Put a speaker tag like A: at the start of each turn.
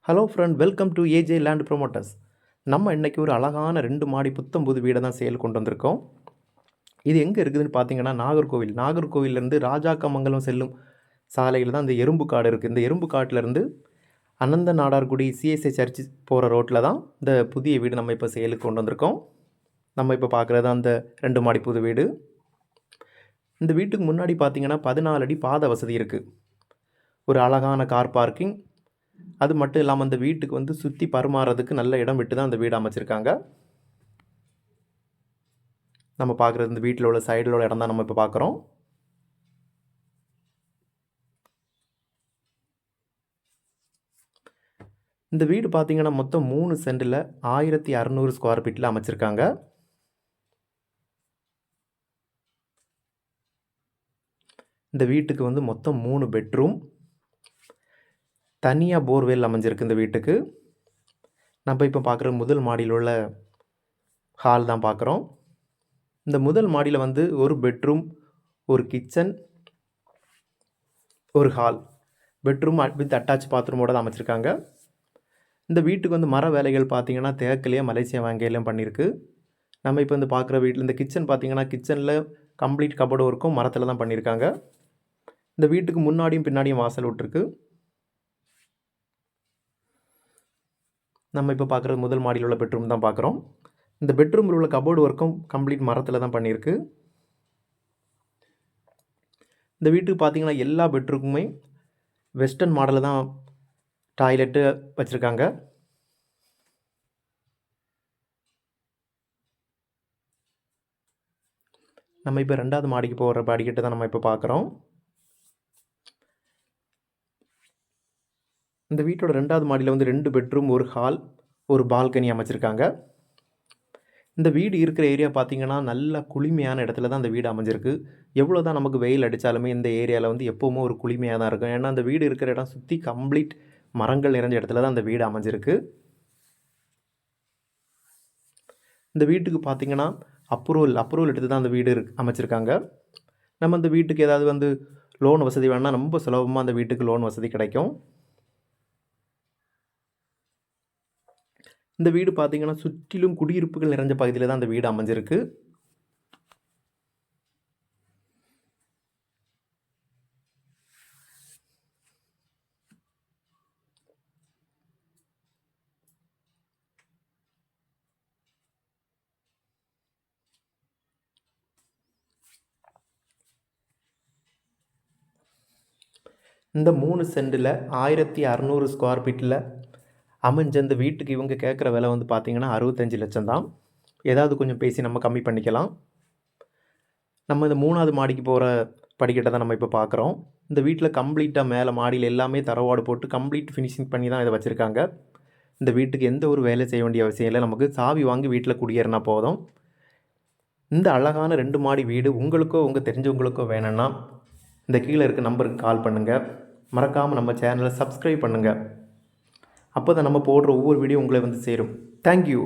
A: Hello friend, welcome to AJ land promoters. நம்ம இன்றைக்கி ஒரு அழகான 2 மாடி புத்தம்புது வீடை தான் சேல் கொண்டு வந்திருக்கோம். இது எங்கே இருக்குதுன்னு பார்த்தீங்கன்னா நாகர்கோவிலேருந்து ராஜாக்கமங்கலம் செல்லும் சாலையில் தான் இந்த எறும்பு காடு இருக்குது. இந்த எறும்பு காட்டிலேருந்து அனந்த நாடார்குடி சிஎஸ்ஐ சர்ச்சு போகிற ரோட்டில் தான் இந்த புதிய வீடு நம்ம இப்போ சேலுக்கு கொண்டு வந்திருக்கோம். நம்ம இப்போ பார்க்குறது அந்த 2 மாடி புது வீடு. இந்த வீட்டுக்கு முன்னாடி பார்த்தீங்கன்னா 14 அடி பாதை வசதி இருக்குது. ஒரு அழகான கார் பார்க்கிங். அது மட்டும் இல்லாமல் அந்த வீட்டுக்கு சுற்றி பரிமாறதுக்கு நல்ல இடம் விட்டு தான் அந்த வீடு அமைச்சிருக்காங்க. நம்ம பார்க்குறது இந்த வீட்டில் உள்ள சைடில் உள்ள இடம் தான் நம்ம இப்போ பார்க்குறோம். இந்த வீடு பார்த்தீங்கன்னா மொத்தம் 3 சென்டில் 1600 ஸ்கொயர் ஃபீட்டில் அமைச்சிருக்காங்க. இந்த வீட்டுக்கு மொத்தம் 3 பெட்ரூம், தனியாக போர்வெல் அமைஞ்சிருக்கு. இந்த வீட்டுக்கு நம்ம இப்போ பார்க்குற முதல் மாடியில் உள்ள ஹால் தான் பார்க்குறோம். இந்த முதல் மாடியில் ஒரு பெட்ரூம், ஒரு கிச்சன், ஒரு ஹால். பெட்ரூம் வித் அட்டாச் பாத்ரூமோட தான் அமைச்சிருக்காங்க. இந்த வீட்டுக்கு மர வேலைகள் பார்த்தீங்கன்னா தேக்கிலேயே மலேசியா வாங்கையிலையும் பண்ணியிருக்கு. நம்ம இப்போ பார்க்குற வீட்டில் இந்த கிச்சன் பார்த்தீங்கன்னா கிச்சனில் கம்ப்ளீட் கபோர்டு ஒர்க்கும் மரத்தில் தான் பண்ணியிருக்காங்க. இந்த வீட்டுக்கு முன்னாடியும் பின்னாடியும் வாசல் விட்டுருக்கு. நம்ம இப்போ பார்க்குறது முதல் மாடியில் உள்ள பெட்ரூம் தான் பார்க்குறோம். இந்த பெட்ரூமில் உள்ள கபோர்டு ஒர்க்கும் கம்ப்ளீட் மரத்தில் தான் பண்ணியிருக்கு. இந்த வீட்டுக்கு பார்த்தீங்கன்னா எல்லா பெட்ரூமுமே வெஸ்டர்ன் மாடலில் தான் டாய்லெட்டு வச்சுருக்காங்க. நம்ம இப்போ 2வது மாடிக்கு போகிற படிக்கட்டு தான் நம்ம இப்போ பார்க்குறோம். இந்த வீட்டோட 2வது மாடியில் 2 பெட்ரூம், ஒரு ஹால், ஒரு பால்கனி அமைச்சிருக்காங்க. இந்த வீடு இருக்கிற ஏரியா பார்த்திங்கன்னா நல்ல குளிமையான இடத்துல தான் இந்த வீடு அமைஞ்சிருக்கு. எவ்வளோ தான் நமக்கு வெயில் அடித்தாலுமே இந்த ஏரியாவில் எப்போவுமே ஒரு குளிமையாக தான் இருக்கும். ஏன்னா அந்த வீடு இருக்கிற இடம் சுற்றி கம்ப்ளீட் மரங்கள் நிறைஞ்ச இடத்துல தான் அந்த வீடு அமைஞ்சிருக்கு. இந்த வீட்டுக்கு பார்த்திங்கன்னா அப்ரூவல் எடுத்து தான் அந்த வீடு அமைச்சிருக்காங்க. நம்ம இந்த வீட்டுக்கு ஏதாவது லோன் வசதி வேணும்னா ரொம்ப சுலபமாக அந்த வீட்டுக்கு லோன் வசதி கிடைக்கும். இந்த வீடு பார்த்தீங்கன்னா சுற்றிலும் குடியிருப்புகள் நிறைஞ்ச பகுதியில் தான் அந்த வீடு அமைஞ்சிருக்கு. இந்த 3 சென்டில் 1600 ஸ்கொயர் ஃபீட்டில் அமைஞ்ச இந்த வீட்டுக்கு இவங்க கேட்குற விலை பார்த்தீங்கன்னா 65 லட்சம் தான். ஏதாவது கொஞ்சம் பேசி நம்ம கம்மி பண்ணிக்கலாம். நம்ம இந்த 3வது மாடிக்கு போகிற படிக்கட்டை தான் நம்ம இப்போ பார்க்குறோம். இந்த வீட்டில் கம்ப்ளீட்டாக மேலே மாடியில் எல்லாமே தரவாடு போட்டு கம்ப்ளீட் ஃபினிஷிங் பண்ணி தான் இதை வச்சுருக்காங்க. இந்த வீட்டுக்கு எந்த ஒரு வேலை செய்ய வேண்டிய அவசியம் இல்லை. நமக்கு சாவி வாங்கி வீட்டில் குடியேறினா போதும். இந்த அழகான 2 மாடி வீடு உங்களுக்கோ உங்கள் தெரிஞ்சவங்களுக்கோ வேணும்னா இந்த கீழே இருக்க நம்பருக்கு கால் பண்ணுங்கள். மறக்காமல் நம்ம சேனலை சப்ஸ்கிரைப் பண்ணுங்கள். அப்போ தான் நம்ம போடுற ஒவ்வொரு வீடியோ உங்களை சேரும். தேங்க்யூ.